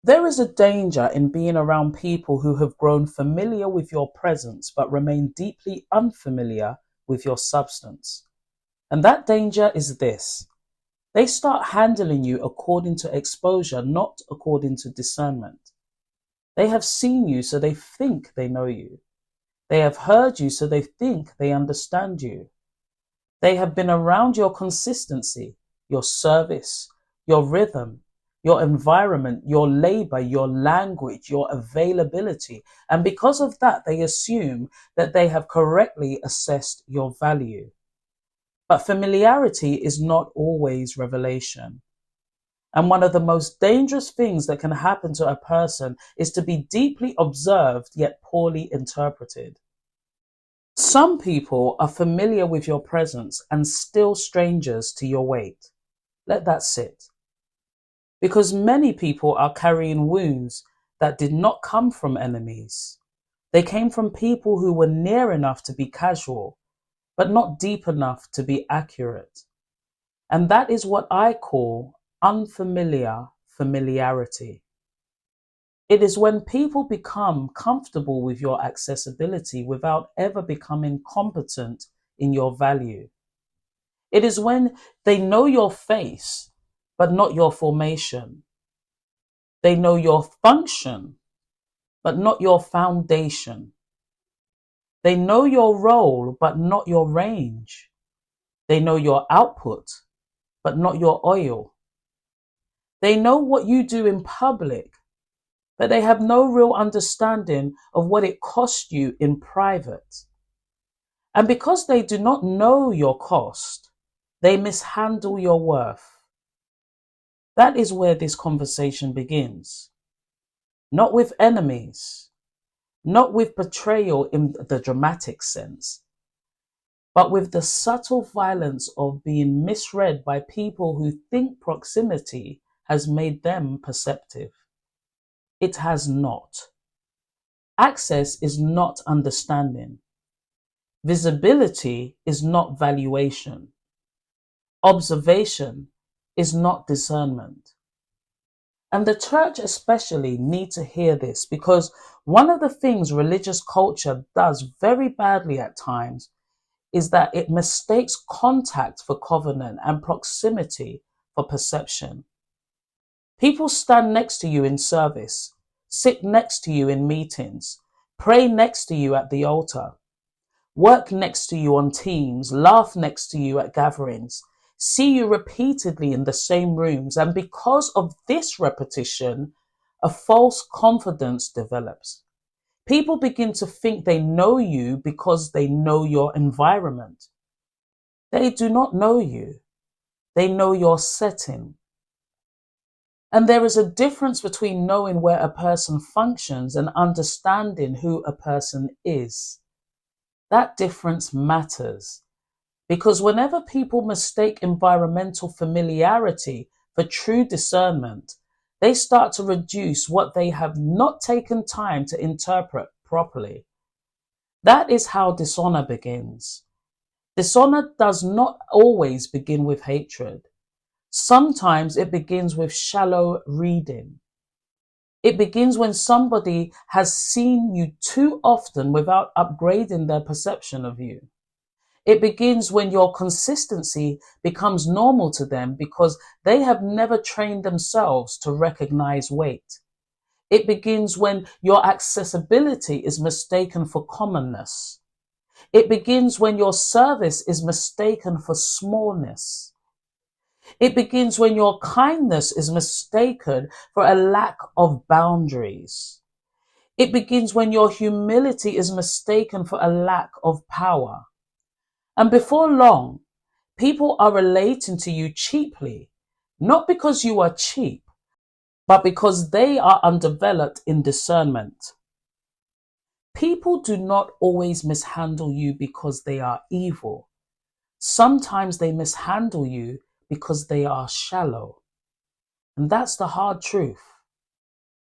There is a danger in being around people who have grown familiar with your presence but remain deeply unfamiliar with your substance. And that danger is this: they start handling you according to exposure, not according to discernment. They have seen you, so they think they know you. They have heard you, so they think they understand you. They have been around your consistency, your service, your rhythm, your environment, your labor, your language, your availability. And because of that, they assume that they have correctly assessed your value. But familiarity is not always revelation. And one of the most dangerous things that can happen to a person is to be deeply observed yet poorly interpreted. Some people are familiar with your presence and still strangers to your weight. Let that sit. Because many people are carrying wounds that did not come from enemies. They came from people who were near enough to be casual, but not deep enough to be accurate. And that is what I call unfamiliar familiarity. It is when people become comfortable with your accessibility without ever becoming competent in your value. It is when they know your face, but not your formation. They know your function, but not your foundation. They know your role, but not your range. They know your output, but not your oil. They know what you do in public, but they have no real understanding of what it cost you in private. And because they do not know your cost, they mishandle your worth. That is where this conversation begins. Not with enemies, not with betrayal in the dramatic sense, but with the subtle violence of being misread by people who think proximity has made them perceptive. It has not. Access is not understanding. Visibility is not valuation. Observation is not discernment. And the church especially need to hear this, because one of the things religious culture does very badly at times is that it mistakes contact for covenant and proximity for perception. People stand next to you in service, sit next to you in meetings, pray next to you at the altar, work next to you on teams, laugh next to you at gatherings, see you repeatedly in the same rooms. And because of this repetition, a false confidence develops. People begin to think they know you because they know your environment. They do not know you. They know your setting. And there is a difference between knowing where a person functions and understanding who a person is. That difference matters, because whenever people mistake environmental familiarity for true discernment, they start to reduce what they have not taken time to interpret properly. That is how dishonour begins. Dishonour does not always begin with hatred. Sometimes it begins with shallow reading. It begins when somebody has seen you too often without upgrading their perception of you. It begins when your consistency becomes normal to them because they have never trained themselves to recognize weight. It begins when your accessibility is mistaken for commonness. It begins when your service is mistaken for smallness. It begins when your kindness is mistaken for a lack of boundaries. It begins when your humility is mistaken for a lack of power. And before long, people are relating to you cheaply, not because you are cheap, but because they are undeveloped in discernment. People do not always mishandle you because they are evil. Sometimes they mishandle you because they are shallow. And that's the hard truth.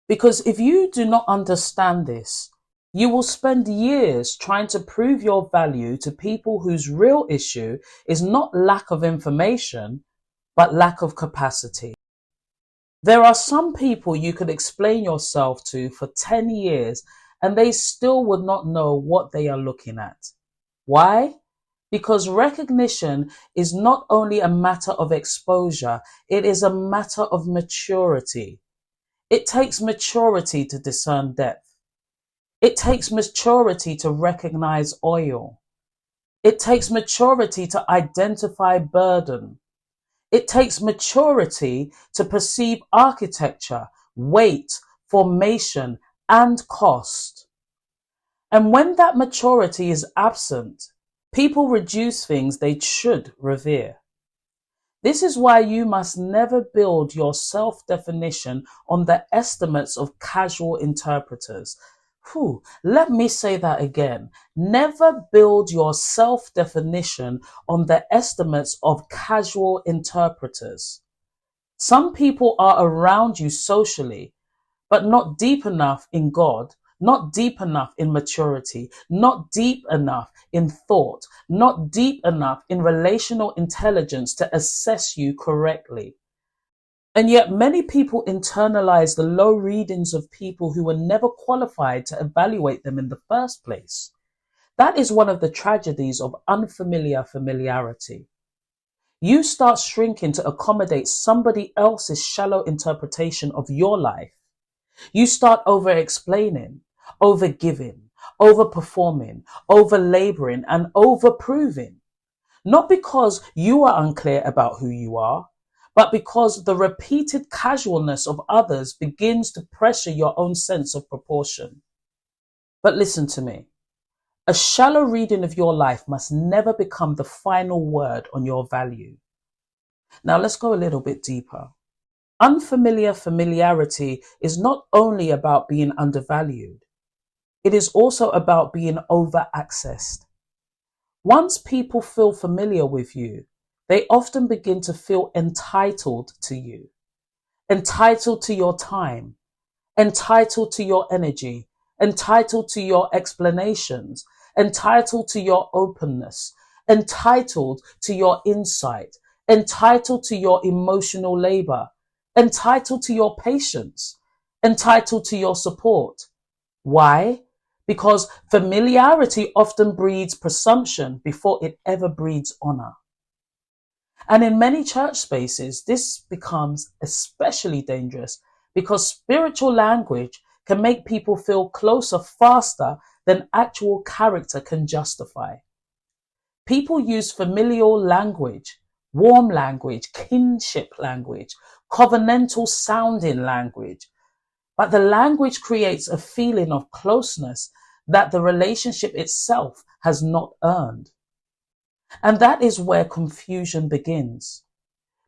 Because if you do not understand this, you will spend years trying to prove your value to people whose real issue is not lack of information, but lack of capacity. There are some people you could explain yourself to for 10 years and they still would not know what they are looking at. Why? Because recognition is not only a matter of exposure, it is a matter of maturity. It takes maturity to discern depth. It takes maturity to recognize oil. It takes maturity to identify burden. It takes maturity to perceive architecture, weight, formation, and cost. And when that maturity is absent, people reduce things they should revere. This is why you must never build your self-definition on the estimates of casual interpreters. Let me say that again. Never build your self-definition on the estimates of casual interpreters. Some people are around you socially, but not deep enough in God, not deep enough in maturity, not deep enough in thought, not deep enough in relational intelligence to assess you correctly. And yet many people internalize the low readings of people who were never qualified to evaluate them in the first place. That is one of the tragedies of unfamiliar familiarity. You start shrinking to accommodate somebody else's shallow interpretation of your life. You start over-explaining, over-giving, over-performing, over-laboring, and over-proving. Not because you are unclear about who you are, but because the repeated casualness of others begins to pressure your own sense of proportion. But listen to me. A shallow reading of your life must never become the final word on your value. Now let's go a little bit deeper. Unfamiliar familiarity is not only about being undervalued, it is also about being over-accessed. Once people feel familiar with you, they often begin to feel entitled to you, entitled to your time, entitled to your energy, entitled to your explanations, entitled to your openness, entitled to your insight, entitled to your emotional labor, entitled to your patience, entitled to your support. Why? Because familiarity often breeds presumption before it ever breeds honor. And in many church spaces, this becomes especially dangerous because spiritual language can make people feel closer faster than actual character can justify. People use familial language, warm language, kinship language, covenantal sounding language, but the language creates a feeling of closeness that the relationship itself has not earned. And that is where confusion begins.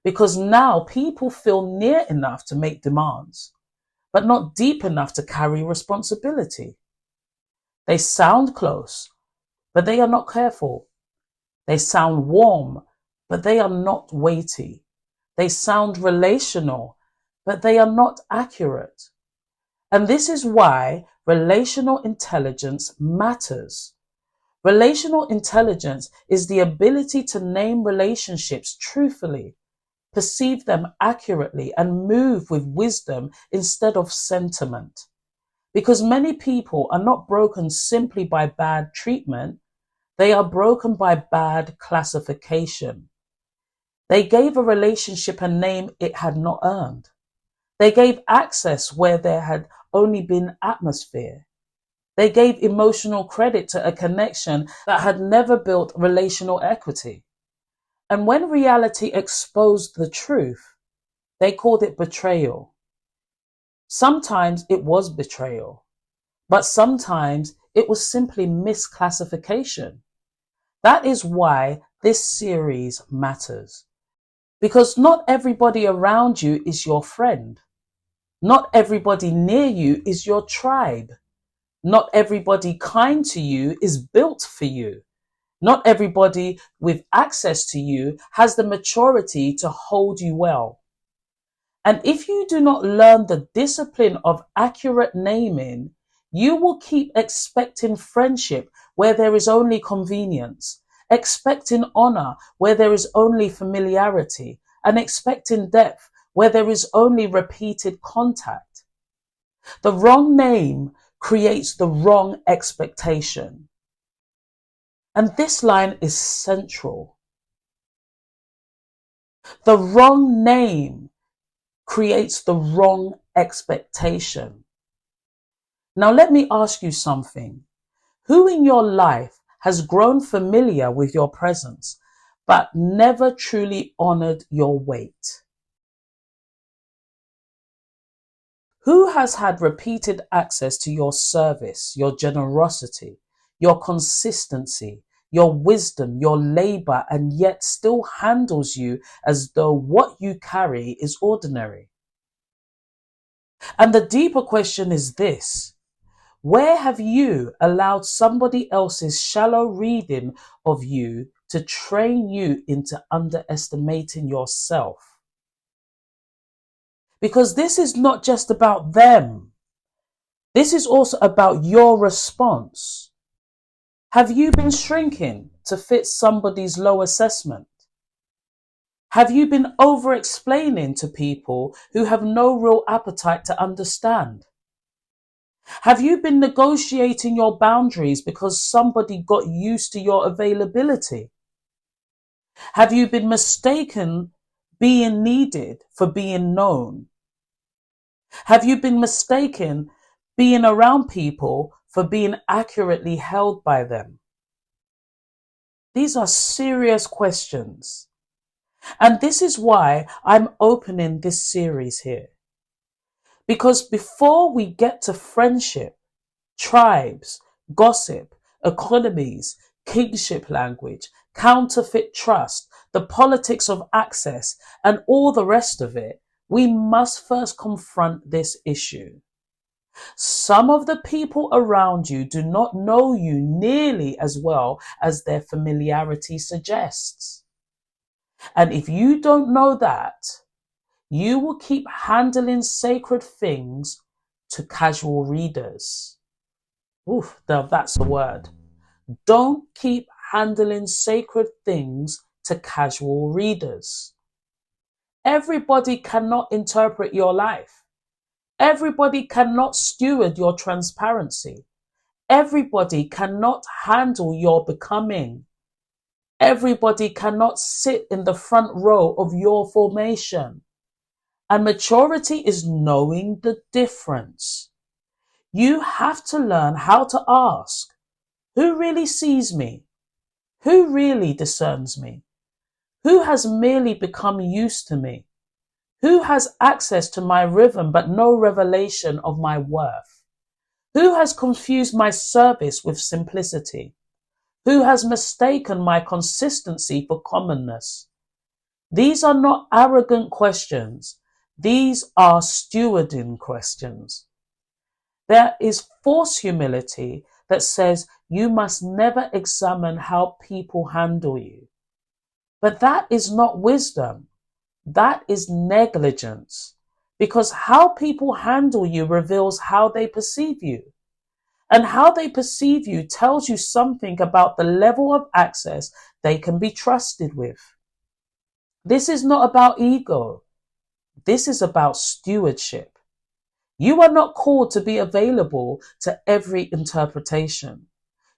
Because now people feel near enough to make demands, but not deep enough to carry responsibility. They sound close, but they are not careful. They sound warm, but they are not weighty. They sound relational, but they are not accurate. And this is why relational intelligence matters. Relational intelligence is the ability to name relationships truthfully, perceive them accurately, and move with wisdom instead of sentiment. Because many people are not broken simply by bad treatment, they are broken by bad classification. They gave a relationship a name it had not earned. They gave access where there had only been atmosphere. They gave emotional credit to a connection that had never built relational equity. And when reality exposed the truth, they called it betrayal. Sometimes it was betrayal, but sometimes it was simply misclassification. That is why this series matters. Because not everybody around you is your friend. Not everybody near you is your tribe. Not everybody kind to you is built for you. Not everybody with access to you has the maturity to hold you well. And if you do not learn the discipline of accurate naming, you will keep expecting friendship where there is only convenience, expecting honor where there is only familiarity, and expecting depth where there is only repeated contact. The wrong name creates the wrong expectation. And this line is central. The wrong name creates the wrong expectation. Now let me ask you something. Who in your life has grown familiar with your presence, but never truly honored your weight? Who has had repeated access to your service, your generosity, your consistency, your wisdom, your labor, and yet still handles you as though what you carry is ordinary? And the deeper question is this: where have you allowed somebody else's shallow reading of you to train you into underestimating yourself? Because this is not just about them. This is also about your response. Have you been shrinking to fit somebody's low assessment? Have you been over-explaining to people who have no real appetite to understand? Have you been negotiating your boundaries because somebody got used to your availability? Have you been mistaken being needed for being known? Have you been mistaken being around people for being accurately held by them? These are serious questions. And this is why I'm opening this series here. Because before we get to friendship, tribes, gossip, economies, kingship language, counterfeit trust, the politics of access, and all the rest of it, we must first confront this issue. Some of the people around you do not know you nearly as well as their familiarity suggests. And if you don't know that, you will keep handling sacred things to casual readers. Oof, that's the word. Don't keep handling sacred things to casual readers. Everybody cannot interpret your life. Everybody cannot steward your transparency. Everybody cannot handle your becoming. Everybody cannot sit in the front row of your formation. And maturity is knowing the difference. You have to learn how to ask, who really sees me? Who really discerns me? Who has merely become used to me? Who has access to my rhythm but no revelation of my worth? Who has confused my service with simplicity? Who has mistaken my consistency for commonness? These are not arrogant questions. These are stewarding questions. There is false humility that says you must never examine how people handle you. But that is not wisdom. That is negligence. Because how people handle you reveals how they perceive you. And how they perceive you tells you something about the level of access they can be trusted with. This is not about ego. This is about stewardship. You are not called to be available to every interpretation.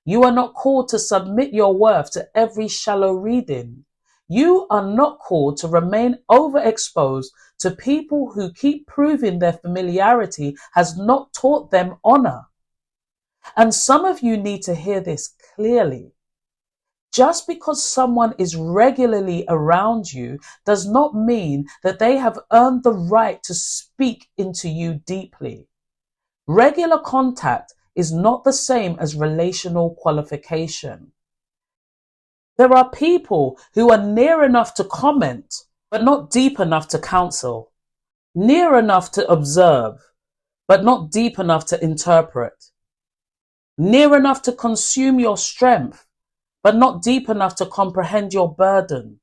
You are not called to submit your worth to every shallow reading. You are not called to remain overexposed to people who keep proving their familiarity has not taught them honor. And some of you need to hear this clearly. Just because someone is regularly around you does not mean that they have earned the right to speak into you deeply. Regular contact is not the same as relational qualification. There are people who are near enough to comment, but not deep enough to counsel. Near enough to observe, but not deep enough to interpret. Near enough to consume your strength, but not deep enough to comprehend your burden.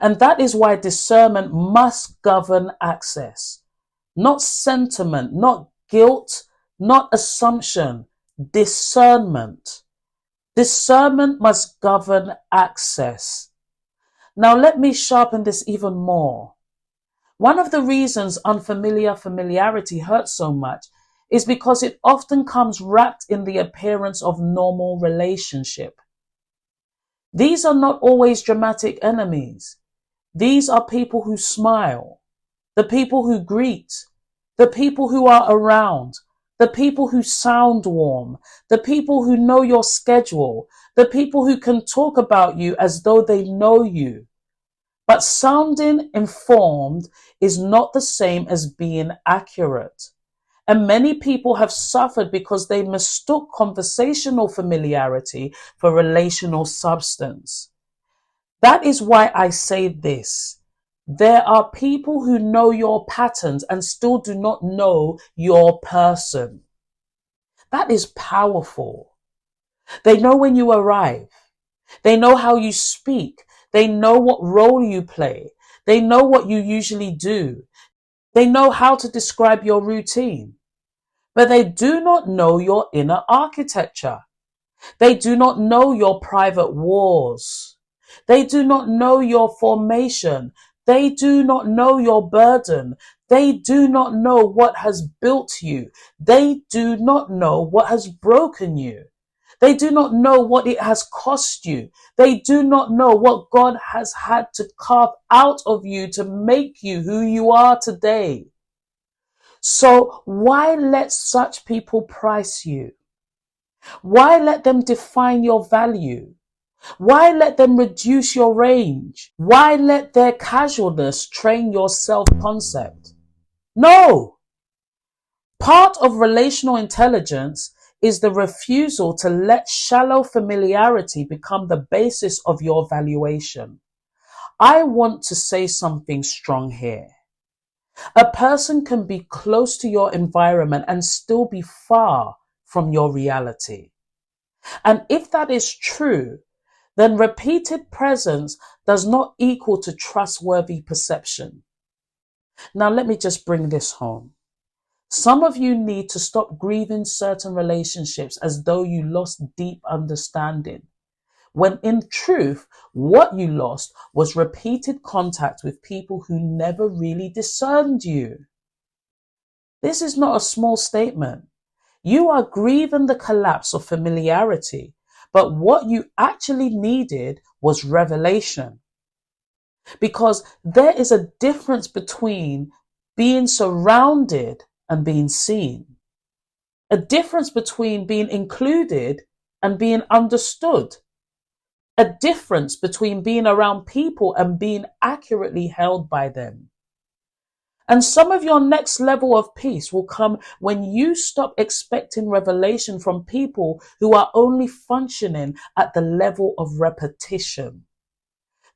And that is why discernment must govern access. Not sentiment, not guilt, not assumption. Discernment. Discernment must govern access. Now let me sharpen this even more. One of the reasons unfamiliar familiarity hurts so much is because it often comes wrapped in the appearance of normal relationship. These are not always dramatic enemies. These are people who smile, the people who greet, the people who are around, the people who sound warm, the people who know your schedule, the people who can talk about you as though they know you. But sounding informed is not the same as being accurate. And many people have suffered because they mistook conversational familiarity for relational substance. That is why I say this. There are people who know your patterns and still do not know your person. That is powerful. They know when you arrive. They know how you speak. They know what role you play. They know what you usually do. They know how to describe your routine. But they do not know your inner architecture. They do not know your private wars. They do not know your formation. They do not know your burden. They do not know what has built you. They do not know what has broken you. They do not know what it has cost you. They do not know what God has had to carve out of you to make you who you are today. So why let such people price you? Why let them define your value? Why let them reduce your range? Why let their casualness train your self-concept? No! Part of relational intelligence is the refusal to let shallow familiarity become the basis of your valuation. I want to say something strong here. A person can be close to your environment and still be far from your reality. And if that is true, then repeated presence does not equal to trustworthy perception. Now, let me just bring this home. Some of you need to stop grieving certain relationships as though you lost deep understanding, when in truth, what you lost was repeated contact with people who never really discerned you. This is not a small statement. You are grieving the collapse of familiarity, but what you actually needed was revelation. Because there is a difference between being surrounded and being seen. A difference between being included and being understood. A difference between being around people and being accurately held by them. And some of your next level of peace will come when you stop expecting revelation from people who are only functioning at the level of repetition.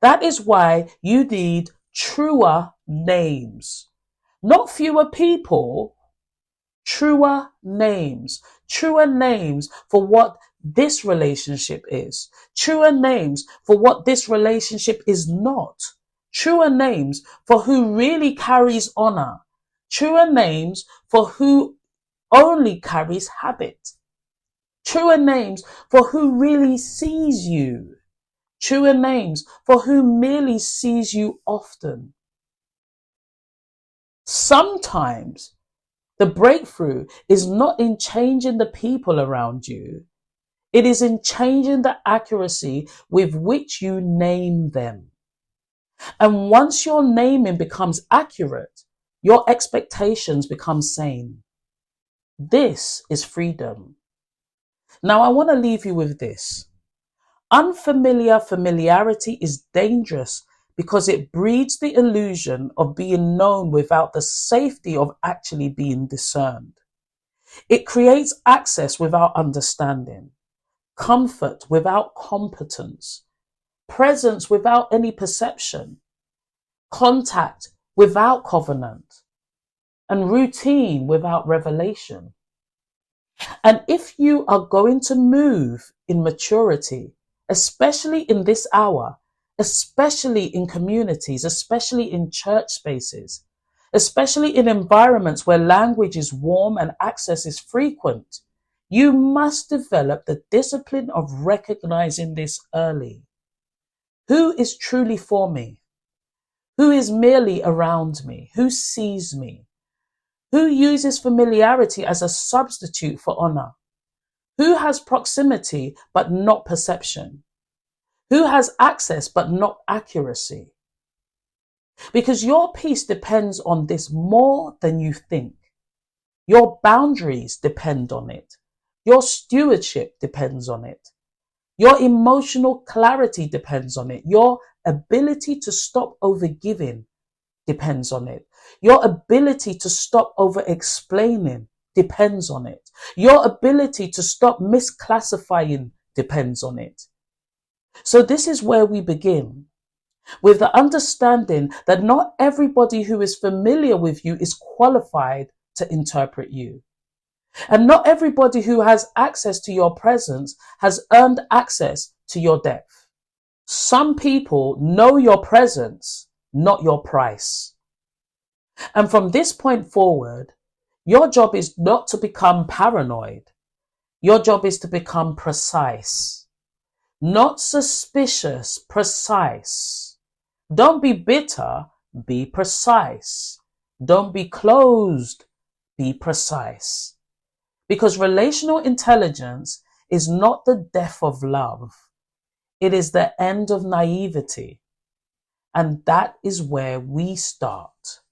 That is why you need truer names. Not fewer people, truer names. Truer names for what this relationship is. Truer names for what this relationship is not. Truer names for who really carries honor. Truer names for who only carries habit. Truer names for who really sees you. Truer names for who merely sees you often. Sometimes the breakthrough is not in changing the people around you. It is in changing the accuracy with which you name them. And once your naming becomes accurate, your expectations become sane. This is freedom. Now I want to leave you with this. Unfamiliar familiarity is dangerous because it breeds the illusion of being known without the safety of actually being discerned. It creates access without understanding, comfort without competence, presence without any perception, contact without covenant, and routine without revelation. And if you are going to move in maturity, especially in this hour, especially in communities, especially in church spaces, especially in environments where language is warm and access is frequent, you must develop the discipline of recognizing this early. Who is truly for me? Who is merely around me? Who sees me? Who uses familiarity as a substitute for honor? Who has proximity but not perception? Who has access but not accuracy? Because your peace depends on this more than you think. Your boundaries depend on it. Your stewardship depends on it. Your emotional clarity depends on it. Your ability to stop overgiving depends on it. Your ability to stop over-explaining depends on it. Your ability to stop misclassifying depends on it. So this is where we begin, with the understanding that not everybody who is familiar with you is qualified to interpret you. And not everybody who has access to your presence has earned access to your depth. Some people know your presence, not your price. And from this point forward, your job is not to become paranoid. Your job is to become precise. Not suspicious, precise. Don't be bitter, be precise. Don't be closed, be precise. Because relational intelligence is not the death of love. It is the end of naivety. And that is where we start.